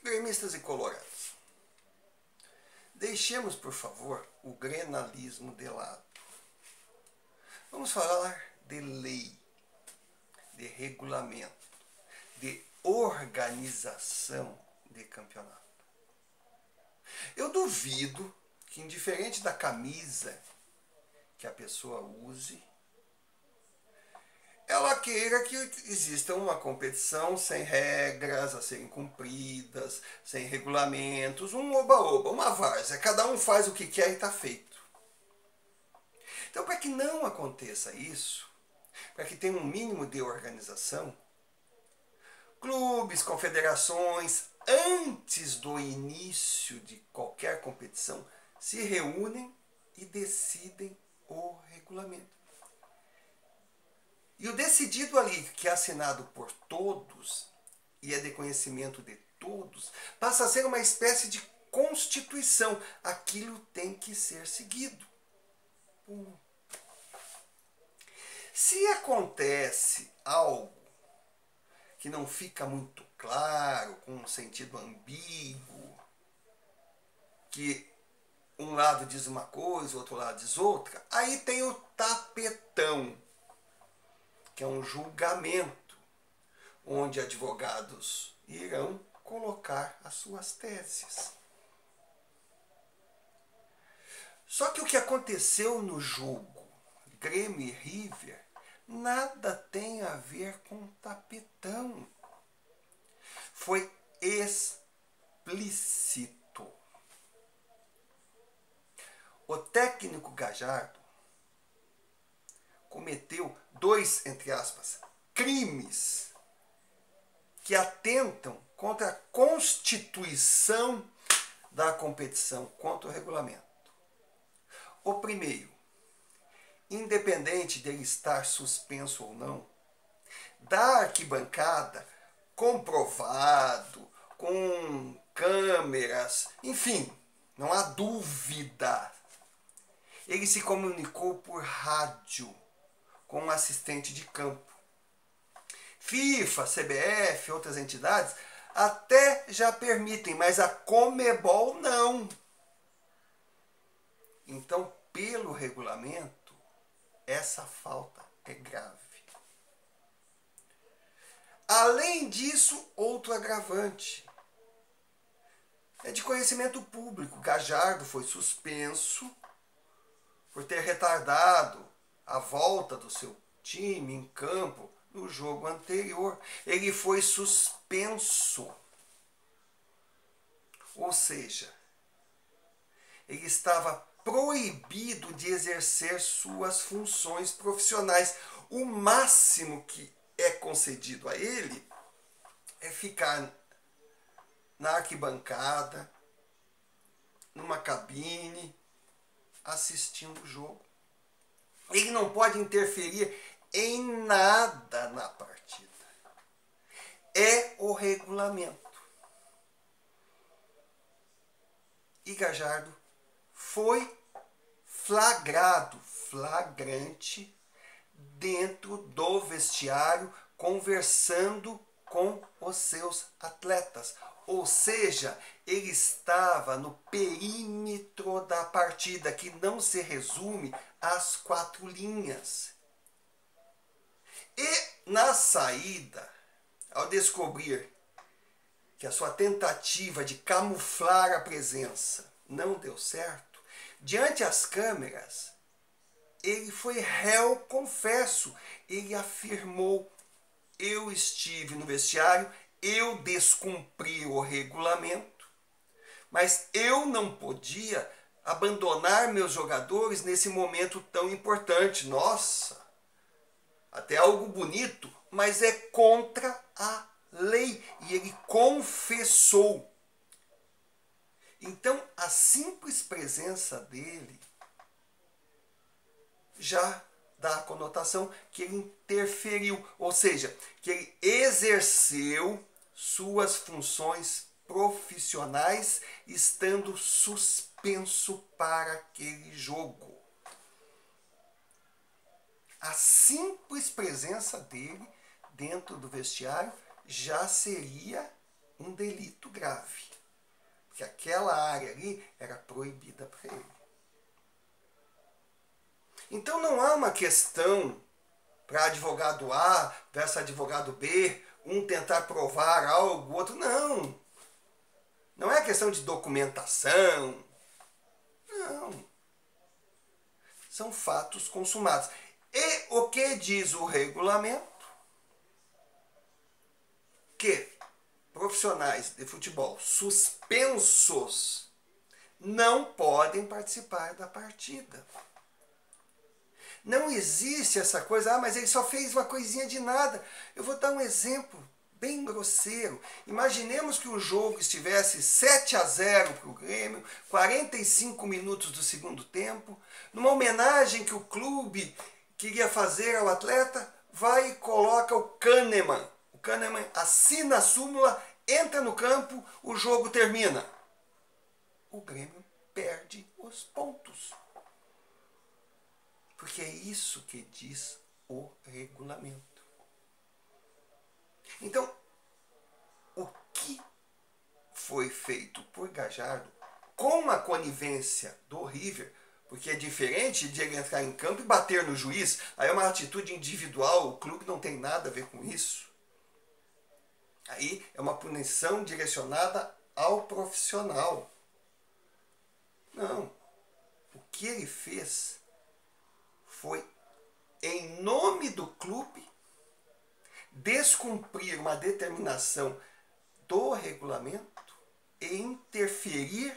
Gremistas e colorados, deixemos, por favor, o grenalismo de lado. Vamos falar de lei, de regulamento, de organização de campeonato. Eu duvido que, indiferente da camisa que a pessoa use, ela queira que exista uma competição sem regras a serem cumpridas, sem regulamentos, um oba-oba, uma várzea. Cada um faz o que quer e está feito. Então, para que não aconteça isso, para que tenha um mínimo de organização, clubes, confederações, antes do início de qualquer competição, se reúnem e decidem o regulamento. E o decidido ali, que é assinado por todos e é de conhecimento de todos, passa a ser uma espécie de constituição. Aquilo tem que ser seguido. Se acontece algo que não fica muito claro, com um sentido ambíguo, que um lado diz uma coisa, o outro lado diz outra, aí tem o tapetão, que é um julgamento, onde advogados irão colocar as suas teses. Só que o que aconteceu no jogo Grêmio e River nada tem a ver com tapetão. Foi explícito. O técnico Gallardo cometeu 2, entre aspas, crimes que atentam contra a constituição da competição, contra o regulamento. O primeiro, independente dele estar suspenso ou não, da arquibancada, comprovado, com câmeras, enfim, não há dúvida. Ele se comunicou por rádio com um assistente de campo. FIFA, CBF, outras entidades até já permitem, mas a Conmebol não. Então, pelo regulamento, essa falta é grave. Além disso, outro agravante. É de conhecimento público. Gallardo foi suspenso por ter retardado a volta do seu time em campo no jogo anterior. Ele foi suspenso. Ou seja, ele estava proibido de exercer suas funções profissionais. O máximo que é concedido a ele é ficar na arquibancada, numa cabine, assistindo o jogo. Ele não pode interferir em nada na partida. É o regulamento. E Gallardo foi flagrante, dentro do vestiário, conversando com os seus atletas. Ou seja, ele estava no perímetro da partida, que não se resume às 4 linhas. E na saída, ao descobrir que a sua tentativa de camuflar a presença não deu certo, diante as câmeras, ele foi réu confesso. Ele afirmou: eu estive no vestiário, eu descumpri o regulamento, mas eu não podia abandonar meus jogadores nesse momento tão importante. Nossa, até algo bonito, mas é contra a lei. E ele confessou. Então, a simples presença dele já dá a conotação que ele interferiu, ou seja, que ele exerceu suas funções profissionais estando suspenso para aquele jogo. A simples presença dele dentro do vestiário já seria um delito grave. Porque aquela área ali era proibida para ele. Então não há uma questão para advogado A versus advogado B, um tentar provar algo, o outro não. Não é questão de documentação. Não. São fatos consumados. E o que diz o regulamento? Que profissionais de futebol suspensos não podem participar da partida. Não existe essa coisa, mas ele só fez uma coisinha de nada. Eu vou dar um exemplo bem grosseiro. Imaginemos que o jogo estivesse 7-0 para o Grêmio, 45 minutos do segundo tempo, numa homenagem que o clube queria fazer ao atleta, vai e coloca o Kahneman. O Kahneman assina a súmula, entra no campo, o jogo termina. O Grêmio perde os pontos. Porque é isso que diz o regulamento. Então, o que foi feito por Gallardo com a conivência do River, porque é diferente de ele entrar em campo e bater no juiz, aí é uma atitude individual, o clube não tem nada a ver com isso. Aí é uma punição direcionada ao profissional. Não. O que ele fez foi, em nome do clube, descumprir uma determinação do regulamento e interferir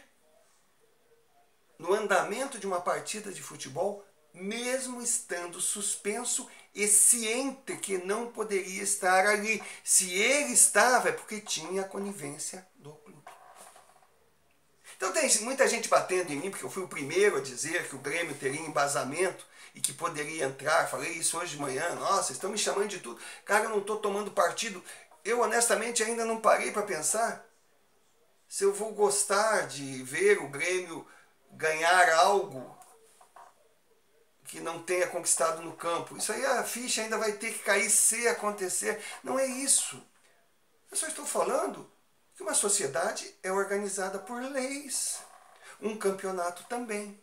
no andamento de uma partida de futebol, mesmo estando suspenso e ciente que não poderia estar ali. Se ele estava, é porque tinha a conivência do clube. Então tem muita gente batendo em mim, porque eu fui o primeiro a dizer que o Grêmio teria embasamento e que poderia entrar. Falei isso hoje de manhã. Nossa, estão me chamando de tudo. Cara, eu não estou tomando partido. Eu, honestamente, ainda não parei para pensar se eu vou gostar de ver o Grêmio ganhar algo que não tenha conquistado no campo. Isso aí, a ficha ainda vai ter que cair se acontecer. Não é isso. Eu só estou falando que uma sociedade é organizada por leis. Um campeonato também.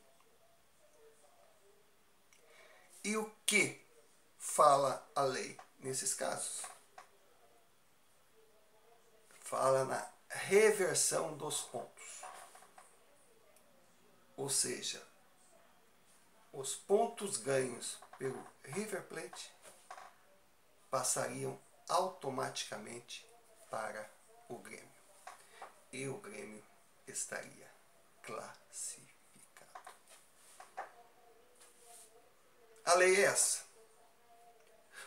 E o que fala a lei nesses casos? Fala na reversão dos pontos. Ou seja, os pontos ganhos pelo River Plate passariam automaticamente para o Grêmio. E o Grêmio estaria classificado. A lei é essa.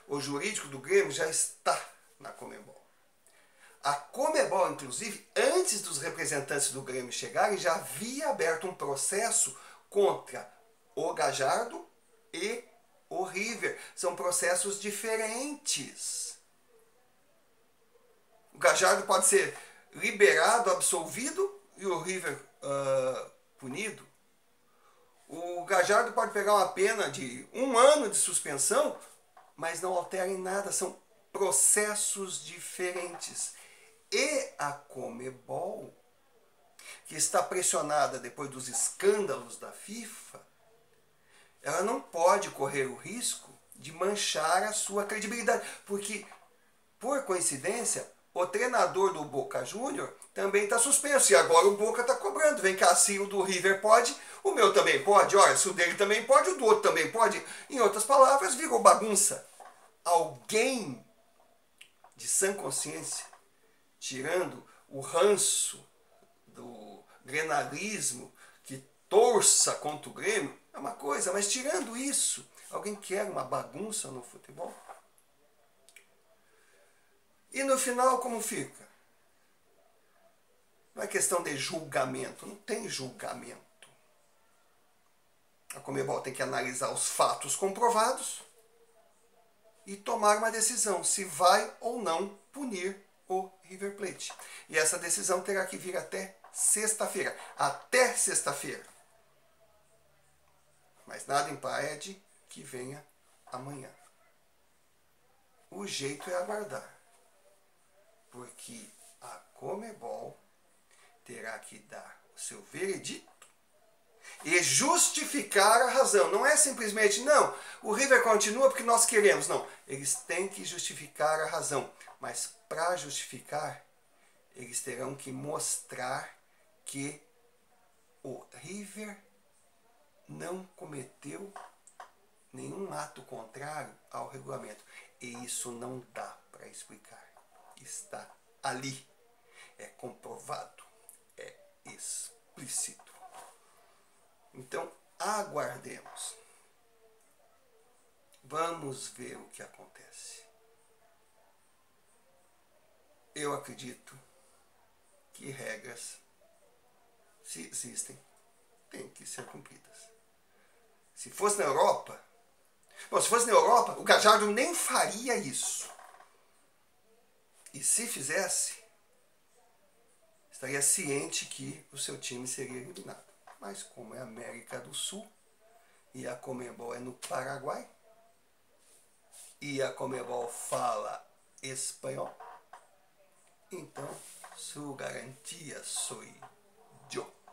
O jurídico do Grêmio já está na Conmebol. A Conmebol, inclusive, antes dos representantes do Grêmio chegarem, já havia aberto um processo contra o Gallardo e o River. São processos diferentes. O Gallardo pode ser liberado, absolvido, e o River punido. O Gallardo pode pegar uma pena de 1 ano de suspensão, mas não altera em nada, são processos diferentes. E a Conmebol, que está pressionada depois dos escândalos da FIFA, ela não pode correr o risco de manchar a sua credibilidade, porque, por coincidência, o treinador do Boca Júnior também está suspenso. E agora o Boca está cobrando. Vem cá, se o do River pode, o meu também pode. Olha, se o dele também pode, o do outro também pode. Em outras palavras, virou bagunça. Alguém de sã consciência, tirando o ranço do grenalismo que torça contra o Grêmio, é uma coisa. Mas tirando isso, alguém quer uma bagunça no futebol? E no final, como fica? Não é questão de julgamento, não tem julgamento. A Conmebol tem que analisar os fatos comprovados e tomar uma decisão se vai ou não punir o River Plate. E essa decisão terá que vir até sexta-feira. Até sexta-feira. Mas nada impede que venha amanhã. O jeito é aguardar. Porque a Conmebol terá que dar o seu veredito e justificar a razão. Não é simplesmente, não, o River continua porque nós queremos. Não, eles têm que justificar a razão. Mas para justificar, eles terão que mostrar que o River não cometeu nenhum ato contrário ao regulamento. E isso não dá para explicar. Está ali. É comprovado. É explícito. Então, aguardemos. Vamos ver o que acontece. Eu acredito que regras, se existem, têm que ser cumpridas. Se fosse na Europa, o Gallardo nem faria isso. E se fizesse, estaria ciente que o seu time seria eliminado. Mas como é América do Sul, e a Conmebol é no Paraguai, e a Conmebol fala espanhol, então su garantia soy yo.